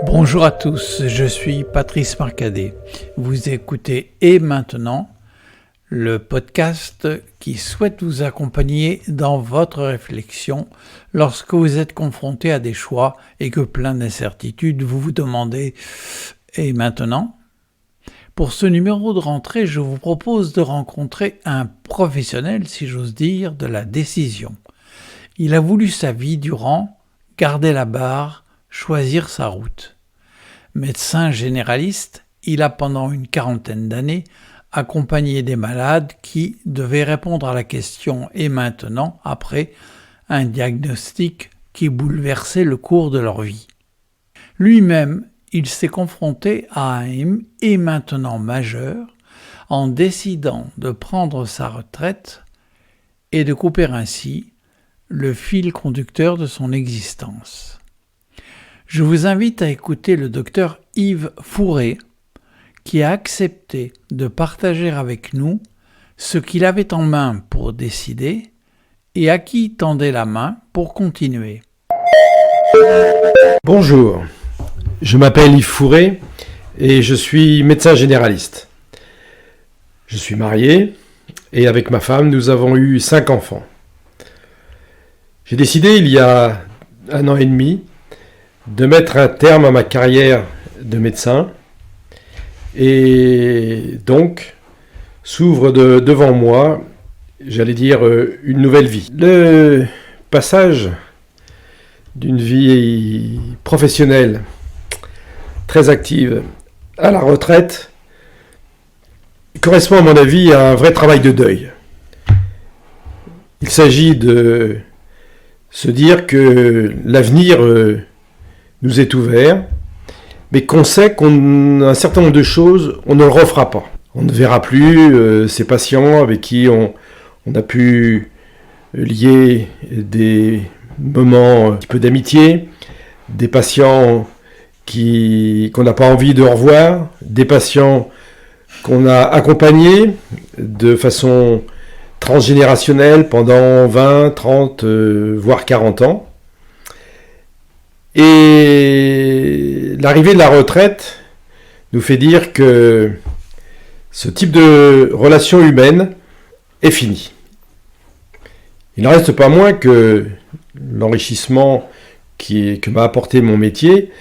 Bonjour à tous, je suis Patrice Marcadet. Vous écoutez Et maintenant, le podcast qui souhaite vous accompagner dans votre réflexion lorsque vous êtes confronté à des choix et que plein d'incertitudes, vous vous demandez « Et maintenant ?» Pour ce numéro de rentrée, je vous propose de rencontrer un professionnel, si j'ose dire, de la décision. Il a voulu sa vie durant, garder la barre, choisir sa route. Médecin généraliste, il a pendant une quarantaine d'années accompagné des malades qui devaient répondre à la question « Et maintenant ?» après un diagnostic qui bouleversait le cours de leur vie. Lui-même, il s'est confronté à un « Et maintenant » majeur en décidant de prendre sa retraite et de couper ainsi le fil conducteur de son existence. Je vous invite à écouter le docteur Yves Fourré, qui a accepté de partager avec nous ce qu'il avait en main pour décider et à qui il tendait la main pour continuer. Bonjour, je m'appelle Yves Fourré et je suis médecin généraliste. Je suis marié et avec ma femme, nous avons eu 5 enfants. J'ai décidé il y a 1 an et demi de mettre un terme à ma carrière de médecin. Et donc, s'ouvre devant moi, j'allais dire, une nouvelle vie. Le passage d'une vie professionnelle très active à la retraite correspond à mon avis à un vrai travail de deuil. Il s'agit de se dire que l'avenir nous est ouvert, mais qu'on sait qu'un certain nombre de choses, on ne le refera pas. On ne verra plus ces patients avec qui on a pu lier des moments un petit peu d'amitié, des patients qu'on n'a pas envie de revoir, des patients qu'on a accompagnés de façon transgénérationnelle pendant 20, 30, voire 40 ans. Et l'arrivée de la retraite nous fait dire que ce type de relation humaine est fini. Il n'en reste pas moins que l'enrichissement que m'a apporté mon métier,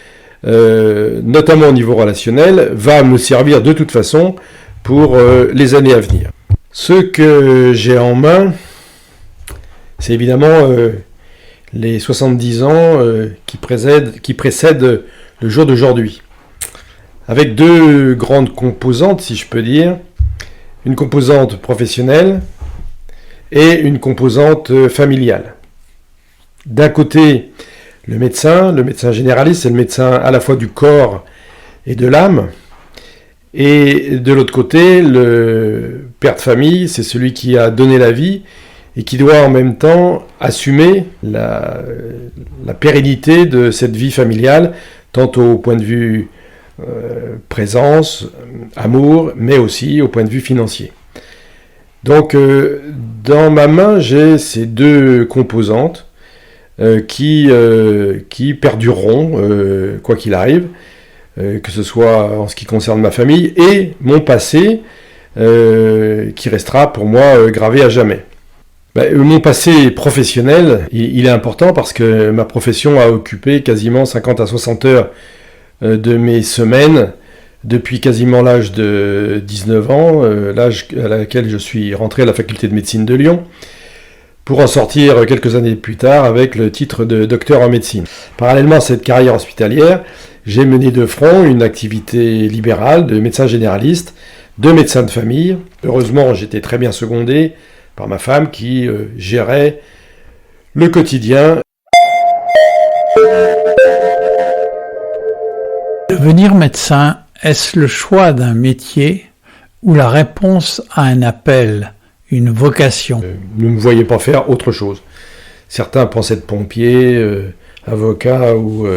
notamment au niveau relationnel, va me servir de toute façon pour les années à venir. Ce que j'ai en main, c'est évidemment les 70 ans qui précèdent le jour d'aujourd'hui. Avec 2 grandes composantes, si je peux dire. Une composante professionnelle et une composante familiale. D'un côté, le médecin généraliste, c'est le médecin à la fois du corps et de l'âme. Et de l'autre côté, le père de famille, c'est celui qui a donné la vie et qui doit en même temps assumer la pérennité de cette vie familiale, tant au point de vue présence, amour, mais aussi au point de vue financier. Donc, dans ma main, j'ai ces 2 composantes qui perdureront, quoi qu'il arrive, que ce soit en ce qui concerne ma famille et mon passé, qui restera pour moi gravé à jamais. Mon passé professionnel, il est important parce que ma profession a occupé quasiment 50 à 60 heures de mes semaines depuis quasiment l'âge de 19 ans, l'âge à laquelle je suis rentré à la faculté de médecine de Lyon, pour en sortir quelques années plus tard avec le titre de docteur en médecine. Parallèlement à cette carrière hospitalière, j'ai mené de front une activité libérale de médecin généraliste, de médecin de famille. Heureusement, j'étais très bien secondé par ma femme qui gérait le quotidien. Devenir médecin, est-ce le choix d'un métier ou la réponse à un appel, une vocation ? Ne me voyez pas faire autre chose. Certains pensent être pompier, avocat ou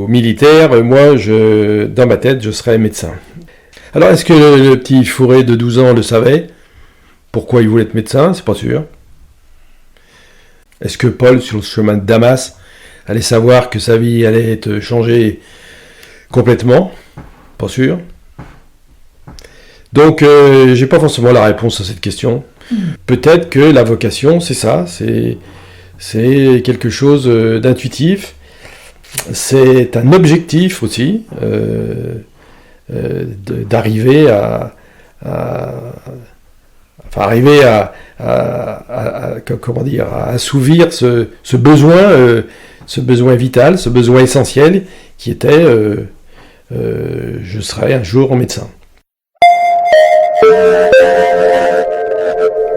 militaire. Moi, dans ma tête, je serais médecin. Alors, est-ce que le petit Fourré de 12 ans le savait ? Pourquoi il voulait être médecin ? C'est pas sûr. Est-ce que Paul, sur le chemin de Damas, allait savoir que sa vie allait être changée complètement? Pas sûr. Donc, j'ai pas forcément la réponse à cette question. Peut-être que la vocation, c'est ça, c'est quelque chose d'intuitif. C'est un objectif aussi, d'arriver à comment dire, à assouvir ce besoin vital, ce besoin essentiel qui était je serai un jour médecin.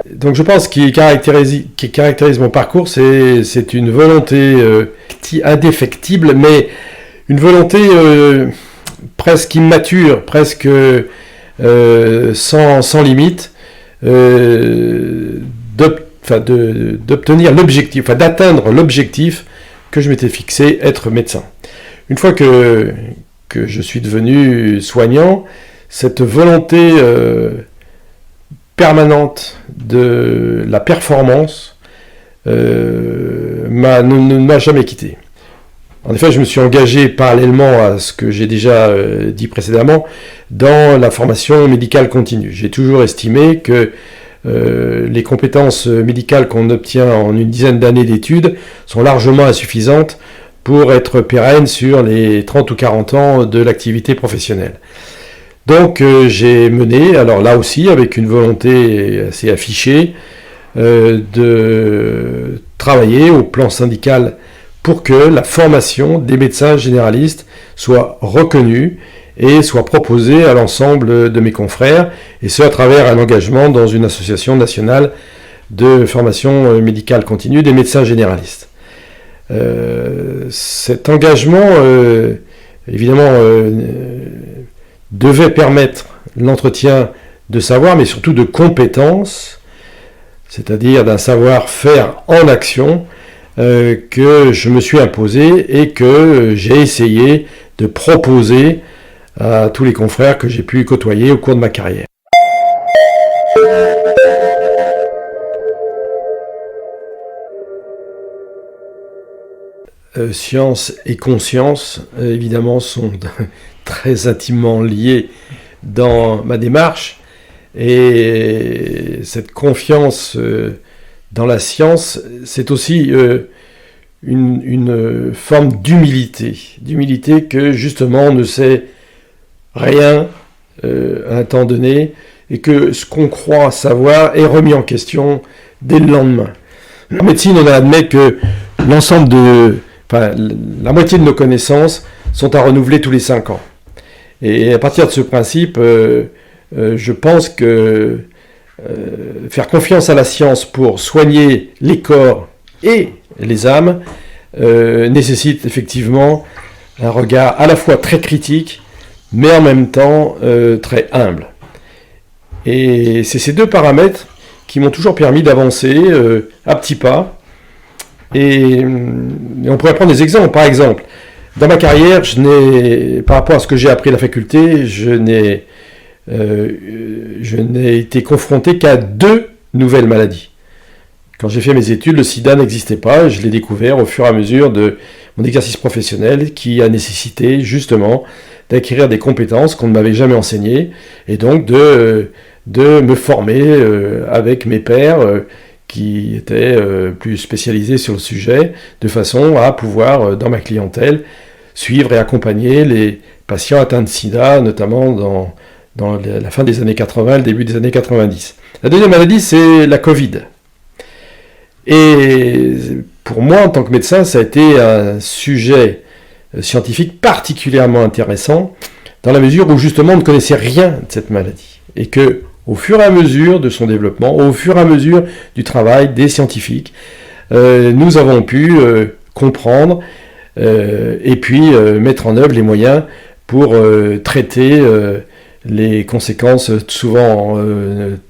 Donc je pense qu'il caractérise mon parcours, c'est une volonté indéfectible, mais une volonté presque immature, presque sans limite, d'obtenir l'objectif, d'atteindre l'objectif que je m'étais fixé, être médecin. Une fois que je suis devenu soignant, cette volonté permanente de la performance ne m'a jamais quitté. En effet, je me suis engagé parallèlement à ce que j'ai déjà dit précédemment dans la formation médicale continue. J'ai toujours estimé que les compétences médicales qu'on obtient en une dizaine d'années d'études sont largement insuffisantes pour être pérennes sur les 30 ou 40 ans de l'activité professionnelle. Donc j'ai mené, alors là aussi avec une volonté assez affichée, de travailler au plan syndical pour que la formation des médecins généralistes soit reconnue et soit proposée à l'ensemble de mes confrères, et ce à travers un engagement dans une association nationale de formation médicale continue des médecins généralistes. Cet engagement, évidemment, devait permettre l'entretien de savoir, mais surtout de compétences, c'est-à-dire d'un savoir-faire en action que je me suis imposé et que j'ai essayé de proposer à tous les confrères que j'ai pu côtoyer au cours de ma carrière. Science et conscience, évidemment, sont très intimement liés dans ma démarche, et cette confiance dans la science, c'est aussi une forme d'humilité que justement on ne sait rien à un temps donné, et que ce qu'on croit savoir est remis en question dès le lendemain. En médecine, on admet que la moitié de nos connaissances sont à renouveler tous les 5 ans. Et à partir de ce principe, je pense que faire confiance à la science pour soigner les corps et les âmes nécessite effectivement un regard à la fois très critique, mais en même temps très humble. Et c'est ces deux paramètres qui m'ont toujours permis d'avancer à petits pas. Et on pourrait prendre des exemples. Par exemple, dans ma carrière, par rapport à ce que j'ai appris à la faculté, je n'ai été confronté qu'à 2 nouvelles maladies. Quand j'ai fait mes études, le sida n'existait pas. Je l'ai découvert au fur et à mesure de mon exercice professionnel, qui a nécessité justement d'acquérir des compétences qu'on ne m'avait jamais enseignées, et donc de me former avec mes pairs qui étaient plus spécialisés sur le sujet, de façon à pouvoir, dans ma clientèle, suivre et accompagner les patients atteints de sida, notamment dans la fin des années 80, le début des années 90. La deuxième maladie, c'est la Covid. Et pour moi, en tant que médecin, ça a été un sujet scientifique particulièrement intéressant, dans la mesure où justement on ne connaissait rien de cette maladie. Et que, au fur et à mesure de son développement, au fur et à mesure du travail des scientifiques, nous avons pu comprendre et puis mettre en œuvre les moyens pour traiter les conséquences souvent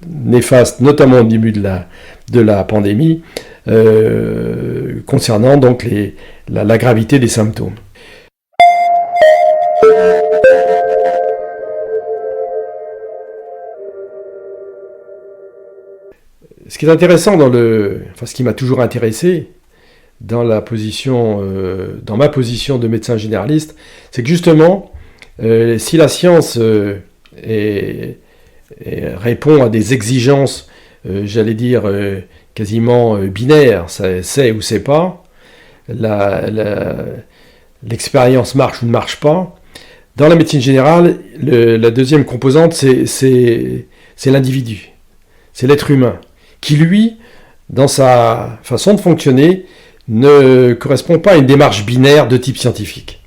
néfastes, notamment au début de la pandémie, concernant donc la gravité des symptômes. Ce qui est intéressant ce qui m'a toujours intéressé, dans ma position de médecin généraliste, c'est que justement, si la science répond à des exigences, j'allais dire, quasiment binaires, c'est ou c'est pas, l'expérience marche ou ne marche pas. Dans la médecine générale, la deuxième composante, c'est l'individu, c'est l'être humain, qui lui, dans sa façon de fonctionner, ne correspond pas à une démarche binaire de type scientifique.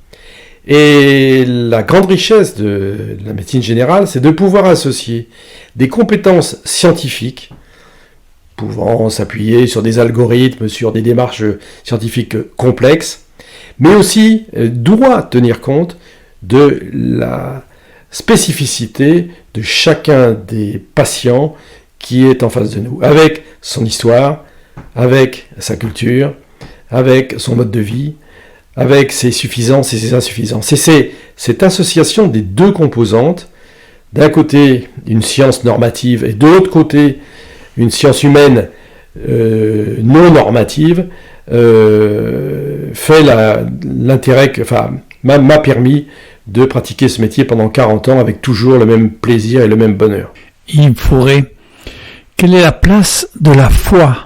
Et la grande richesse de la médecine générale, c'est de pouvoir associer des compétences scientifiques, pouvant s'appuyer sur des algorithmes, sur des démarches scientifiques complexes, mais aussi doit tenir compte de la spécificité de chacun des patients qui est en face de nous, avec son histoire, avec sa culture, avec son mode de vie, avec ses suffisances et ses insuffisances. Et c'est cette association des deux composantes, d'un côté une science normative et de l'autre côté une science humaine non normative, fait l'intérêt m'a permis de pratiquer ce métier pendant 40 ans avec toujours le même plaisir et le même bonheur. Yves Fourré, quelle est la place de la foi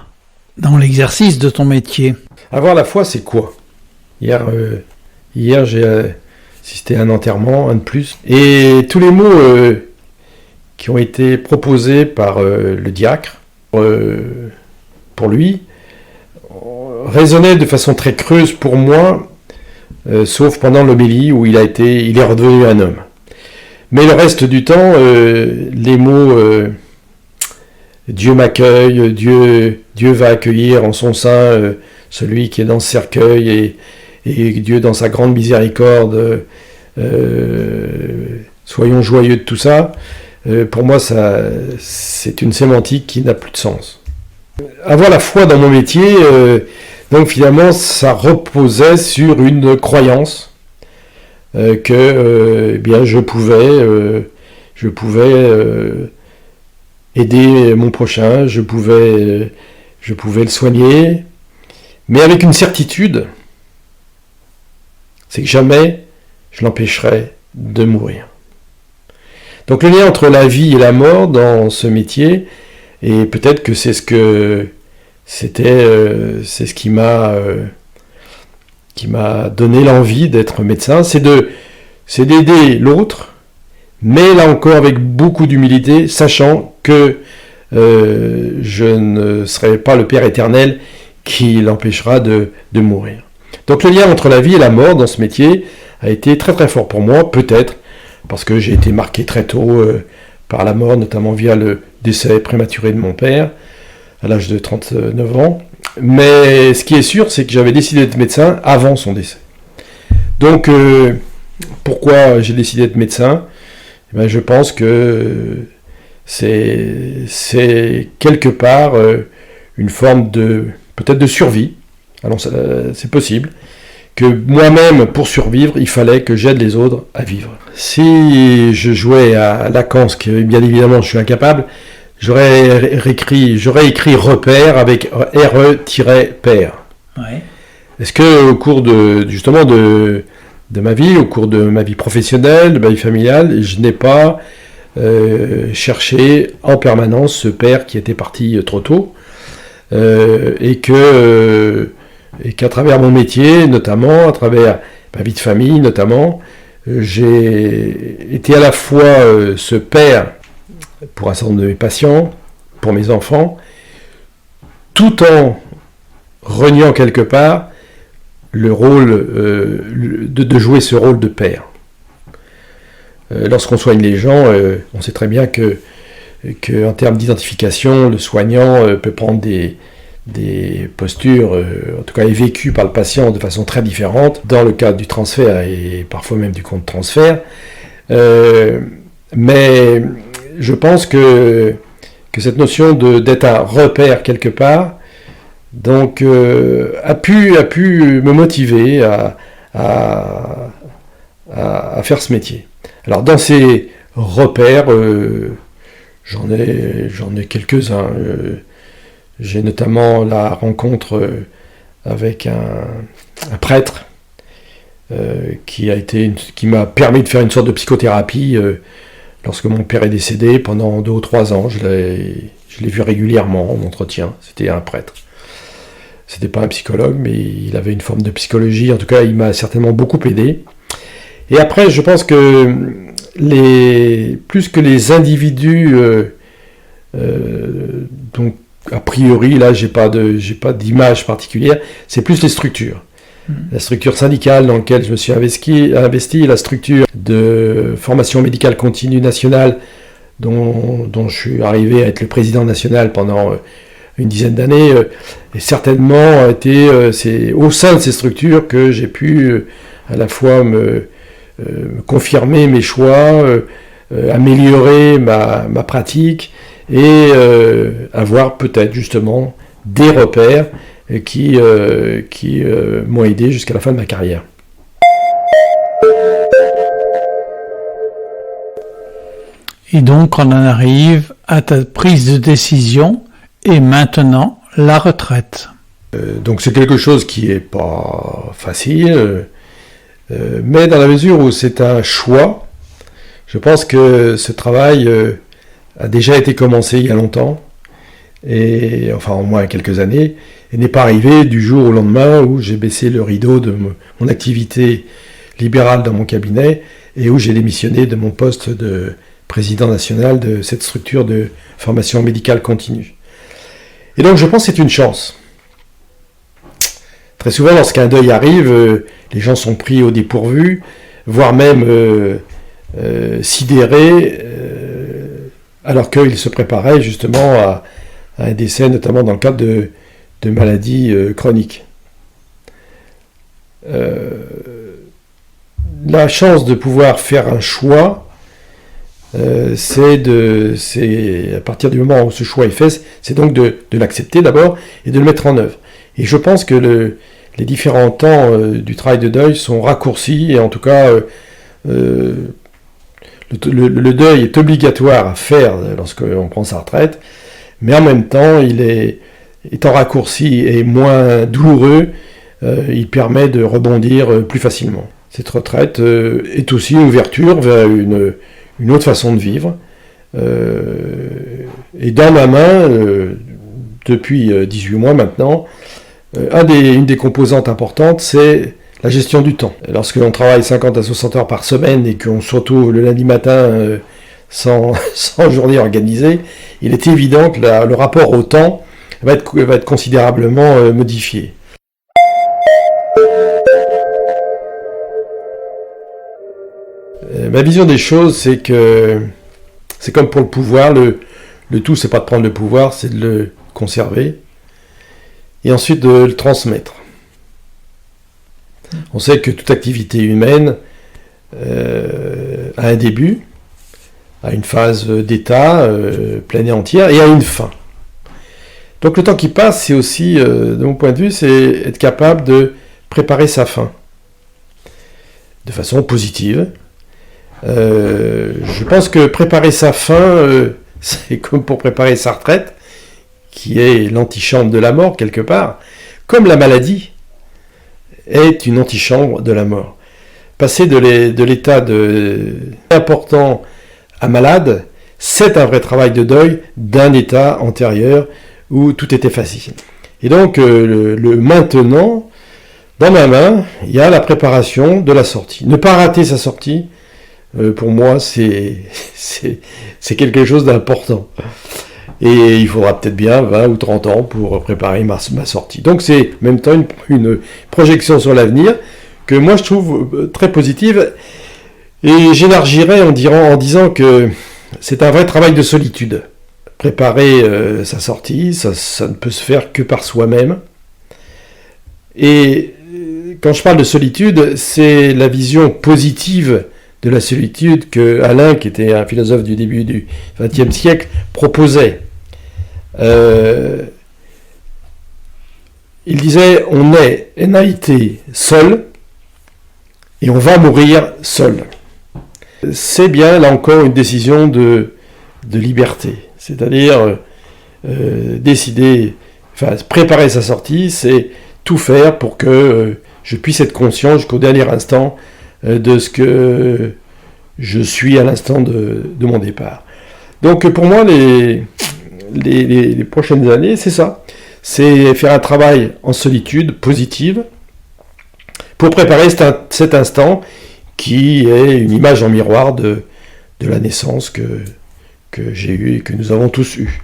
dans l'exercice de ton métier? Avoir la foi, c'est quoi? Hier, j'ai assisté à un enterrement, un de plus, et tous les mots qui ont été proposés par le diacre pour lui résonnaient de façon très creuse pour moi, sauf pendant l'homélie où il est redevenu un homme. Mais le reste du temps, les mots Dieu m'accueille, Dieu va accueillir en son sein celui qui est dans ce cercueil, et Dieu dans sa grande miséricorde, soyons joyeux de tout ça, pour moi c'est une sémantique qui n'a plus de sens. Avoir la foi dans mon métier, donc finalement ça reposait sur une croyance que bien je pouvais aider mon prochain, je pouvais le soigner, mais avec une certitude, c'est que jamais je l'empêcherai de mourir. Donc le lien entre la vie et la mort dans ce métier, et peut-être que c'est ce qui m'a donné l'envie d'être médecin, c'est d'aider l'autre, mais là encore avec beaucoup d'humilité, sachant que je ne serai pas le Père éternel qui l'empêchera de mourir. Donc le lien entre la vie et la mort dans ce métier a été très très fort pour moi, peut-être parce que j'ai été marqué très tôt par la mort, notamment via le décès prématuré de mon père, à l'âge de 39 ans. Mais ce qui est sûr, c'est que j'avais décidé d'être médecin avant son décès. Donc pourquoi j'ai décidé d'être médecin? Je pense que c'est quelque part une forme peut-être de survie. Alors c'est possible que moi-même, pour survivre, il fallait que j'aide les autres à vivre. Si je jouais à Lacan, ce que bien évidemment je suis incapable, j'aurais écrit repère avec RE-père. Ouais. Est-ce que au cours de ma vie, au cours de ma vie professionnelle, de ma vie familiale, je n'ai pas cherché en permanence ce père qui était parti trop tôt, et qu'à travers mon métier, notamment, à travers ma vie de famille, notamment, j'ai été à la fois ce père pour un certain nombre de mes patients, pour mes enfants, tout en reniant quelque part le rôle de jouer ce rôle de père. Lorsqu'on soigne les gens, on sait très bien que en termes d'identification, le soignant peut prendre des postures, en tout cas est vécu par le patient de façon très différente, dans le cadre du transfert et parfois même du contre-transfert. Mais je pense que cette notion d'être un repère quelque part, donc, a pu me motiver à faire ce métier. Alors dans ces repères, j'en ai quelques-uns. J'ai notamment la rencontre avec un prêtre qui m'a permis de faire une sorte de psychothérapie lorsque mon père est décédé pendant 2 ou 3 ans. Je l'ai vu régulièrement en entretien. C'était un prêtre. C'était pas un psychologue, mais il avait une forme de psychologie. En tout cas, il m'a certainement beaucoup aidé. Et après, je pense que plus que les individus, donc a priori, là, j'ai pas d'image particulière, c'est plus les structures. La structure syndicale dans laquelle je me suis investi, la structure de formation médicale continue nationale dont je suis arrivé à être le président national pendant une dizaine d'années, et certainement c'est au sein de ces structures que j'ai pu à la fois me confirmer mes choix, améliorer ma pratique et avoir peut-être justement des repères qui m'ont aidé jusqu'à la fin de ma carrière. Et donc on en arrive à ta prise de décision et maintenant la retraite. Donc c'est quelque chose qui n'est pas facile, mais dans la mesure où c'est un choix, je pense que ce travail a déjà été commencé il y a longtemps, et enfin au moins quelques années, et n'est pas arrivé du jour au lendemain où j'ai baissé le rideau de mon activité libérale dans mon cabinet et où j'ai démissionné de mon poste de président national de cette structure de formation médicale continue. Et donc je pense que c'est une chance. Très souvent, lorsqu'un deuil arrive, les gens sont pris au dépourvu, voire même sidérés, alors qu'ils se préparaient justement à un décès, notamment dans le cadre de maladies chroniques. La chance de pouvoir faire un choix, c'est à partir du moment où ce choix est fait, c'est donc de l'accepter d'abord et de le mettre en œuvre. Et je pense que les différents temps du travail de deuil sont raccourcis, et en tout cas le deuil est obligatoire à faire lorsqu'on prend sa retraite, mais en même temps, étant raccourci et moins douloureux, il permet de rebondir plus facilement. Cette retraite est aussi une ouverture vers une autre façon de vivre. Et dans ma main, depuis 18 mois maintenant, une des composantes importantes, c'est la gestion du temps. Lorsque l'on travaille 50 à 60 heures par semaine et qu'on se retrouve le lundi matin sans journée organisée, il est évident que le rapport au temps va être considérablement modifié. Ma vision des choses, c'est que c'est comme pour le pouvoir, le tout, c'est pas de prendre le pouvoir, c'est de le conserver et ensuite de le transmettre. On sait que toute activité humaine a un début, a une phase d'état pleine et entière, et a une fin. Donc le temps qui passe, c'est aussi, de mon point de vue, c'est être capable de préparer sa fin de façon positive. Je pense que préparer sa fin, c'est comme pour préparer sa retraite, qui est l'antichambre de la mort quelque part, comme la maladie est une antichambre de la mort. Passer de l'état important à malade, c'est un vrai travail de deuil d'un état antérieur où tout était facile. Et donc le maintenant, dans ma main, il y a la préparation de la sortie. Ne pas rater sa sortie, pour moi, c'est quelque chose d'important. Et il faudra peut-être bien 20 ou 30 ans pour préparer ma sortie. Donc c'est en même temps une projection sur l'avenir que moi je trouve très positive. Et j'élargirais en disant que c'est un vrai travail de solitude. Préparer sa sortie, ça ne peut se faire que par soi-même. Et quand je parle de solitude, c'est la vision positive de la solitude que Alain, qui était un philosophe du début du XXe siècle, proposait. Il disait, on a été seul et on va mourir seul. C'est bien, là encore, une décision de liberté. C'est-à-dire décider, préparer sa sortie, c'est tout faire pour que je puisse être conscient jusqu'au dernier instant de ce que je suis à l'instant de mon départ. Donc pour moi, les prochaines années, c'est ça. C'est faire un travail en solitude positive pour préparer cet instant qui est une image en miroir de la naissance que j'ai eue et que nous avons tous eue.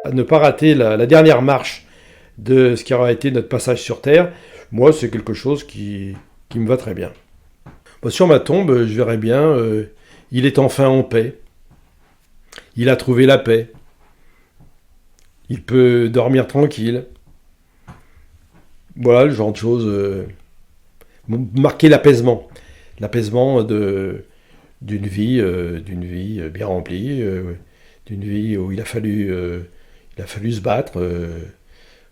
À ne pas rater la dernière marche de ce qui aura été notre passage sur Terre, moi c'est quelque chose qui me va très bien. Sur ma tombe, je verrai bien, il est enfin en paix. Il a trouvé la paix. Il peut dormir tranquille. Voilà le genre de choses. Marquer l'apaisement. L'apaisement d'une vie bien remplie, d'une vie où il a fallu se battre,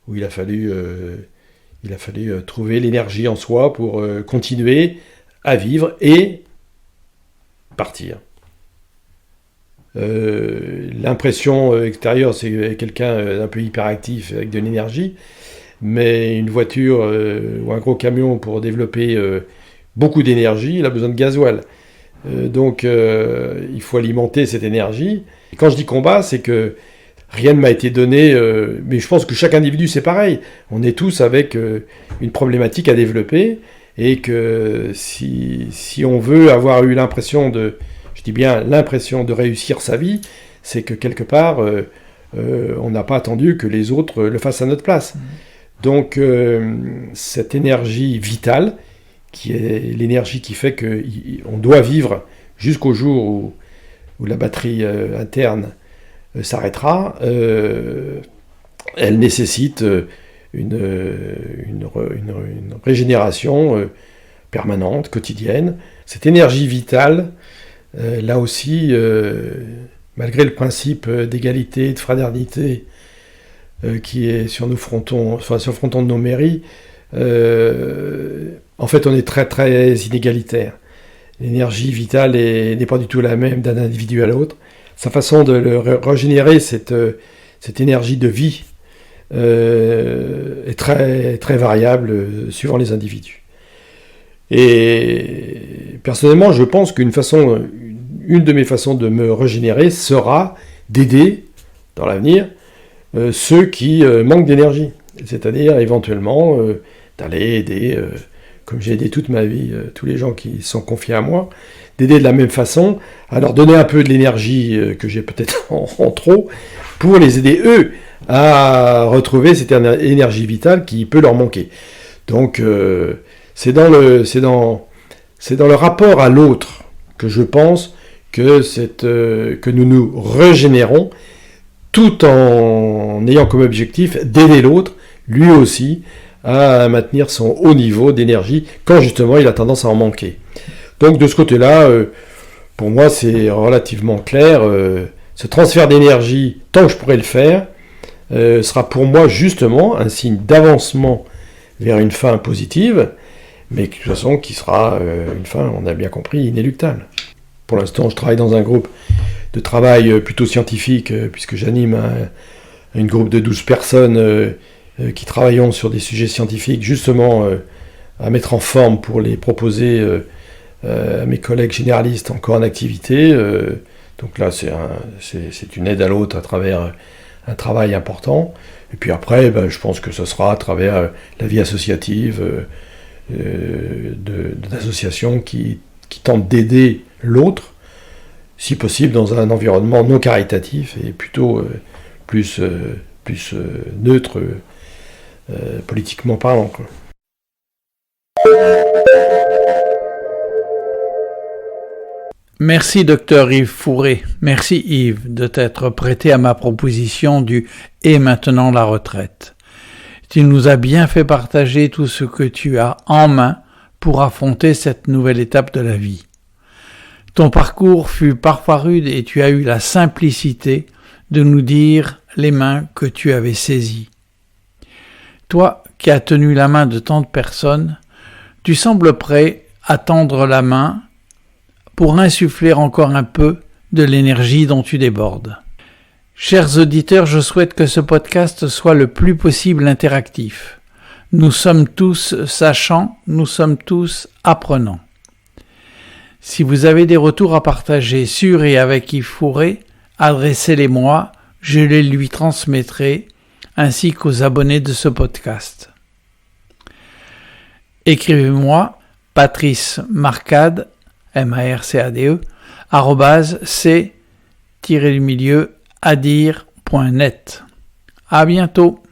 où il a fallu trouver l'énergie en soi pour continuer à vivre et partir. L'impression extérieure, c'est quelqu'un d'un peu hyperactif avec de l'énergie, mais une voiture ou un gros camion pour développer beaucoup d'énergie, il a besoin de gasoil. Donc il faut alimenter cette énergie. Et quand je dis combat, c'est que rien ne m'a été donné, mais je pense que chaque individu c'est pareil. On est tous avec une problématique à développer, et que si on veut avoir eu l'impression je dis bien l'impression de réussir sa vie, c'est que quelque part on n'a pas attendu que les autres le fassent à notre place. Donc cette énergie vitale, qui est l'énergie qui fait qu'on doit vivre jusqu'au jour où la batterie interne s'arrêtera, elle nécessite une régénération permanente, quotidienne. Cette énergie vitale, là aussi, malgré le principe d'égalité, de fraternité qui est sur nos frontons, sur le fronton de nos mairies, en fait on est très très inégalitaire. L'énergie vitale n'est pas du tout la même d'un individu à l'autre. Sa façon de régénérer cette énergie de vie est très, très variable suivant les individus. Et personnellement, je pense une de mes façons de me régénérer sera d'aider, dans l'avenir, ceux qui manquent d'énergie. C'est-à-dire, éventuellement, d'aller aider, comme j'ai aidé toute ma vie, tous les gens qui sont confiés à moi, d'aider de la même façon, à leur donner un peu de l'énergie que j'ai peut-être en trop, pour les aider, eux, à retrouver cette énergie vitale qui peut leur manquer. Donc, c'est dans le rapport à l'autre que je pense que nous nous régénérons, tout en ayant comme objectif d'aider l'autre, lui aussi, à maintenir son haut niveau d'énergie, quand justement il a tendance à en manquer. Donc de ce côté-là, pour moi c'est relativement clair, ce transfert d'énergie, tant que je pourrai le faire, sera pour moi justement un signe d'avancement vers une fin positive, mais de toute façon qui sera une fin, on a bien compris, inéluctable. Pour l'instant, je travaille dans un groupe de travail plutôt scientifique, puisque j'anime un groupe de 12 personnes qui travaillons sur des sujets scientifiques, justement à mettre en forme pour les proposer à mes collègues généralistes encore en activité. Donc là, c'est une aide à l'autre à travers un travail important. Et puis après, je pense que ce sera à travers la vie associative, d'associations qui tentent d'aider l'autre, si possible dans un environnement non caritatif et plutôt plus neutre, politiquement parlant, quoi. Merci Dr Yves Fourré. Merci Yves de t'être prêté à ma proposition du « Et maintenant la retraite ». Tu nous as bien fait partager tout ce que tu as en main pour affronter cette nouvelle étape de la vie. Ton parcours fut parfois rude et tu as eu la simplicité de nous dire les mains que tu avais saisies. Toi qui as tenu la main de tant de personnes, tu sembles prêt à tendre la main pour insuffler encore un peu de l'énergie dont tu débordes. Chers auditeurs, je souhaite que ce podcast soit le plus possible interactif. Nous sommes tous sachants, nous sommes tous apprenants. Si vous avez des retours à partager sur et avec Yves Fourré, adressez-les-moi, je les lui transmettrai, ainsi qu'aux abonnés de ce podcast. Écrivez-moi patricemarcade, marcade, @c-adire.net. À bientôt.